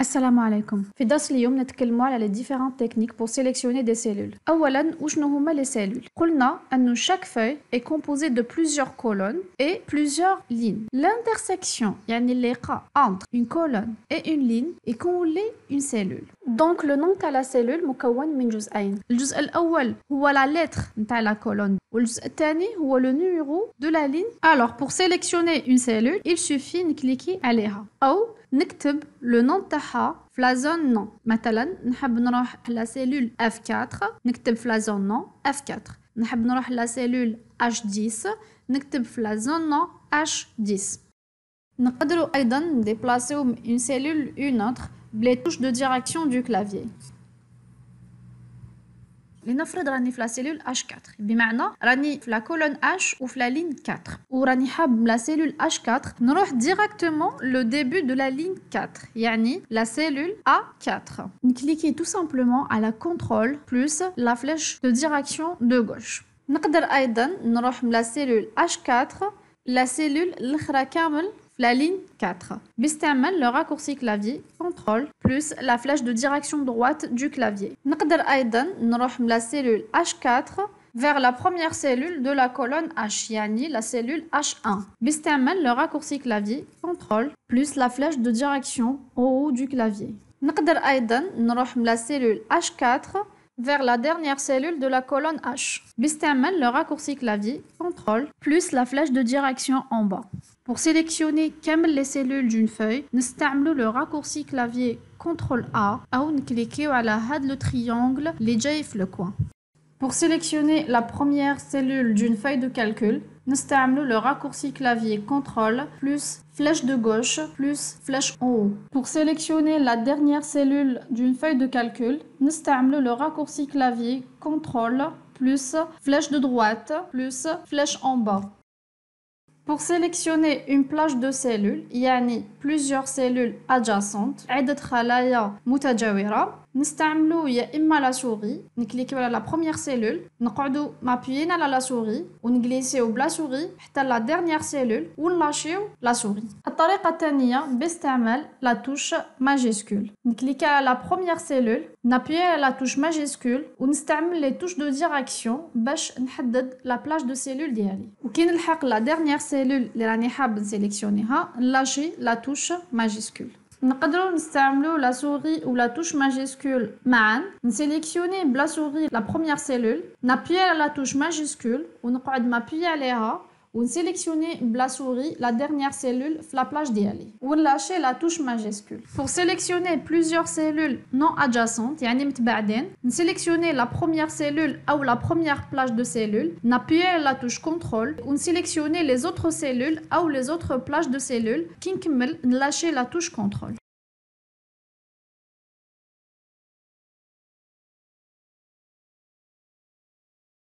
السلام عليكم. في درس اليوم نتكلموا على les différentes techniques pour sélectionner des cellules. أولاً وشنو هما les cellules؟ قلنا أن chaque feuille est composée de plusieurs colonnes et plusieurs lignes. L'intersection يعني اللقاء entre une colonne et une ligne est appelée une cellule. Donc le nom de la cellule مكون من جزئين. الجزء الأول هو la lettre نتاع la colonne والجزء الثاني هو le numéro de la ligne. Alors pour sélectionner une cellule, il suffit de cliquer عليها أو نكتب le nom تاعها في la zone nom. مثلا نحب نروح la cellule F4 نكتب في la zone nom F4. نحب نروح la cellule H10 نكتب في la zone nom H10. نقدروا أيضا نديبلاسيو une cellule une autre بلي touches de direction du clavier. لنفرض راني في لا سيلول H4 بمعنى راني في لا كولون H وفي لا لين 4 وراني حاب لا سيلول H4 نروح ديريكتومون لو ديبut de la ligne 4 يعني لا سيلول A4 نكليكي tout simplement على كنترول بلس لا فليش de direction de gauche. نقدر ايضا نروح من لا سيلول H4 لا سيلول الاخرى كامل la ligne 4 باستعمال le raccourci clavier CTRL plus la flèche de direction droite du clavier. نقدر أيضا نروح من la cellule H4 vers la première cellule de la colonne H يعني la cellule H1 باستعمال le raccourci clavier CTRL plus la flèche de direction au haut du clavier. نقدر أيضا نروح من la cellule H4 vers la dernière cellule de la colonne H باستعمال le raccourci clavier CTRL plus la flèche de direction en bas. Pour sélectionner كامل les cellules d'une feuille, نستعملوا le raccourci clavier CTRL A أو نكليكيو على هاد le triangle اللي جاي في le coin. Pour sélectionner la première cellule d'une feuille de calcul, نستعملوا le raccourci clavier CTRL plus flèche de gauche plus flèche en haut. Pour sélectionner la dernière cellule d'une feuille de calcul, نستعملوا le raccourci clavier CTRL plus flèche de droite plus flèche en bas. Pour sélectionner une plage de cellules, يعني plusieurs cellules adjacentes, عدة خلايا متجاورة، نستعملو يا إما لا سوري، نكليكيو على la première cellule، نقعدو مابيين على لا سوري ونجليسيو بلا سوري حتى la dernière cellule ونلاشيو لا سوري. الطريقة الثانية باستعمال لا توش ماجيسكول، نكليكي على la première cellule، نابيي على la touche majuscule ونستعمل les touches de direction باش نحدد la plage de cellule ديالي. وكي نلحق la dernière cellule اللي راني حاب نسيليكسيونيها نلاشي لا توش ماجيسكول. نقدروا نستعملوا لا سوري ou la touche majuscule معا. نسيليكسيوني بلا سوري la première cellule نابيي على la touche majuscule ونقعد مابيي عليها ونسيليكسيوني بلا سوري la dernière cellule في la plage ديالي ونلاشي la touche majuscule. Pour sélectionner plusieurs cellules non adjacentes يعني متباعدين نسيليكسيوني la première cellule ou la première plage de cellules نابيي على la touche contrôle ونسيليكسيوني les autres cellules ou les autres plages de cellules كي نكمل نلاشي la touche contrôle.